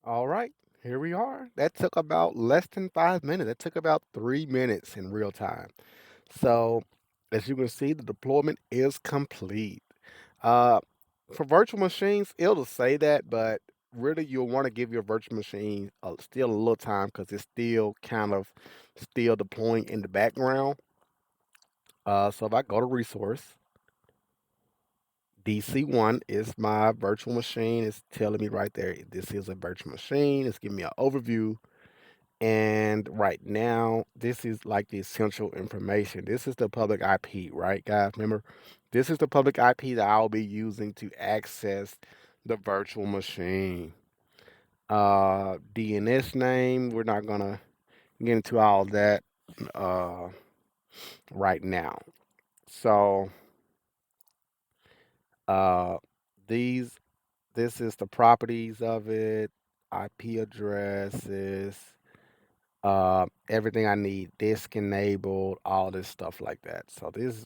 All right, here we are. That took about less than 5 minutes. That took about 3 minutes in real time. So, as you can see, the deployment is complete. Uh, for virtual machines, it'll say that, but really you'll want to give your virtual machine still a little time because it's still kind of still deploying in the background. So if I go to resource, DC1 is my virtual machine. It's telling me right there, this is a virtual machine. It's giving me an overview. And right now, this is like the essential information. This is the public IP, right, guys? Remember, this is the public IP that I'll be using to access the virtual machine. DNS name, we're not gonna get into all that uh, right now. So uh, these, this is the properties of it, IP addresses, everything I need, disk enabled, all this stuff like that. So this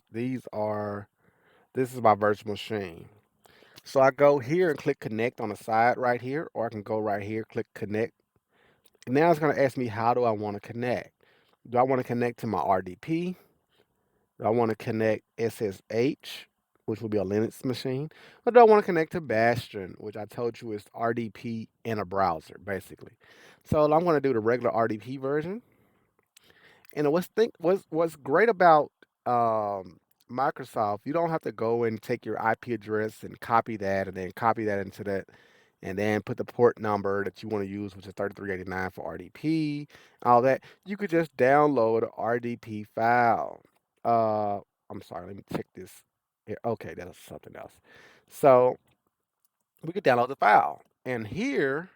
is my virtual machine. So I go here and click connect on the side right here, or I can go right here, click connect. Now it's gonna ask me how do I want to connect? Do I want to connect to my RDP? Do I want to connect SSH, which will be a Linux machine? Or do I want to connect to Bastion, which I told you is RDP in a browser, basically. So I'm gonna do the regular RDP version. And what's great about Microsoft, you don't have to go and take your IP address and copy that, and then copy that into that, and then put the port number that you want to use, which is 3389 for RDP, all that. You could just download a RDP file. Uh, I'm sorry, let me check this. Here. Okay, that's something else. So we could download the file, and here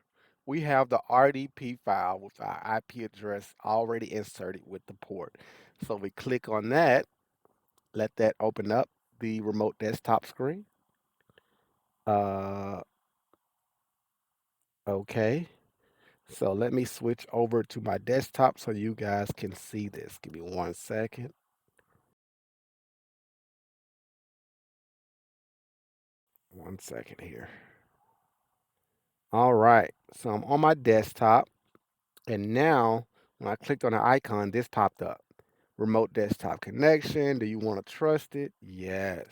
we have the RDP file with our IP address already inserted with the port. So we click on that, let that open up the remote desktop screen. Uh, okay. So let me switch over to my desktop so you guys can see this. Give me 1 second. 1 second here. All right. So I'm on my desktop, and now when I clicked on the icon, this popped up. Remote desktop connection. Do you want to trust it? Yes.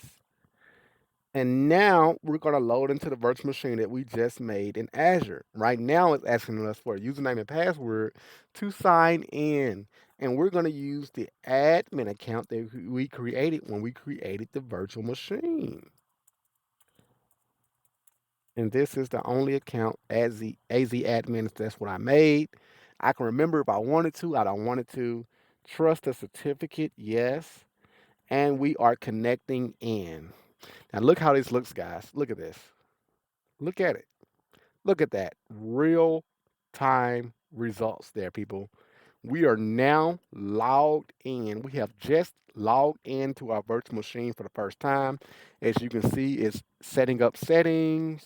And now we're going to load into the virtual machine that we just made in Azure. Right now it's asking us for a username and password to sign in. And we're going to use the admin account that we created when we created the virtual machine. And this is the only account as the AZ admin. That's what I made. I can remember if I wanted to, I don't want it to. Trust the certificate, yes. And we are connecting in. Now look how this looks, guys. Look at this. Look at it. Look at that. Real time results there, people. We are now logged in. We have just logged into our virtual machine for the first time. As you can see, it's setting up settings.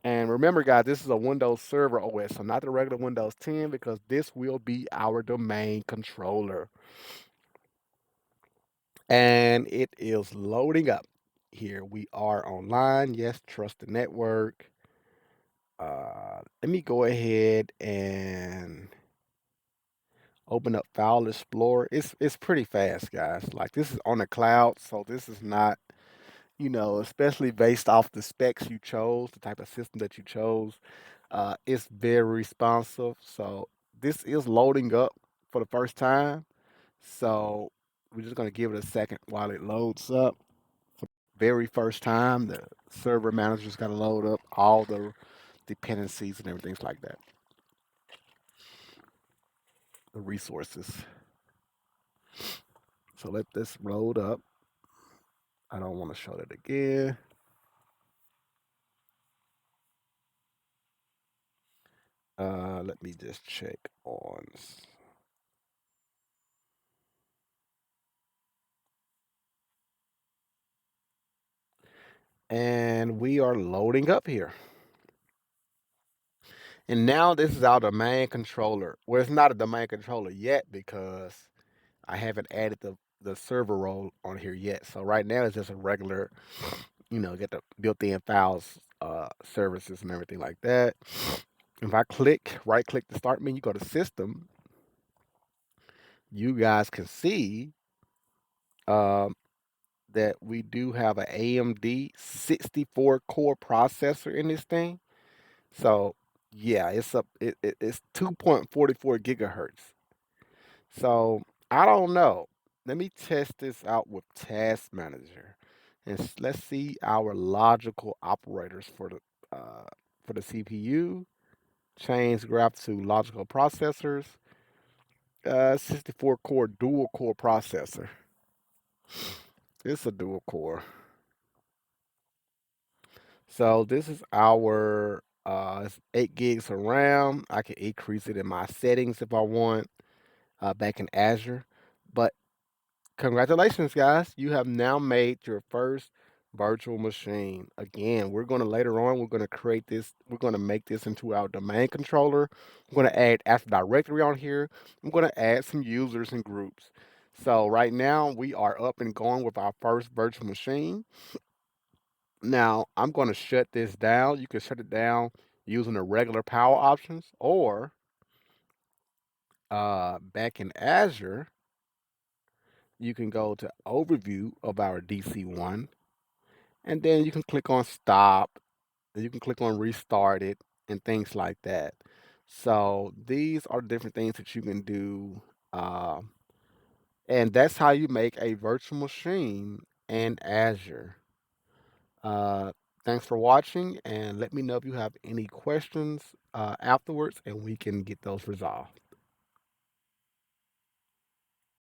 And remember, guys, this is a Windows Server OS, so not the regular Windows 10, because this will be our domain controller. And it is loading up. Here we are online. Yes, trust the network. Let me go ahead and open up File Explorer. It's pretty fast, guys. Like this is on the cloud, so this is not, especially based off the specs you chose, the type of system that you chose. It's very responsive. So this is loading up for the first time. So we're just gonna give it a second while it loads up. Very first time, the server manager's got to load up all the dependencies and everything like that, the resources. So let this load up. I don't want to show that again. Let me just check on. And we are loading up here. And now this is our domain controller. Well, it's not a domain controller yet because I haven't added the server role on here yet. So right now it's just a regular, get the built-in files, services and everything like that. If I right click the start menu, go to system, you guys can see um, that we do have an AMD 64 core processor in this thing. So yeah, it's 2.44 gigahertz. So I don't know. Let me test this out with Task Manager, and let's see our logical operators uh, for the CPU. Change graph to logical processors. 64 core dual core processor. It's a dual core. So this is our it's 8 gigs of RAM. I can increase it in my settings if I want back in Azure. But congratulations, guys. You have now made your first virtual machine. Again, we're going to later on, we're going to create this, we're going to make this into our domain controller. We're going to add Active Directory on here. I'm going to add some users and groups. So right now we are up and going with our first virtual machine. Now I'm going to shut this down. You can shut it down using the regular power options, or back in Azure, you can go to overview of our DC1, and then you can click on stop, and you can click on restart it, and things like that. So these are different things that you can do, uh, and that's how you make a virtual machine in Azure. Uh, Thanks for watching, and let me know if you have any questions afterwards, and we can get those resolved.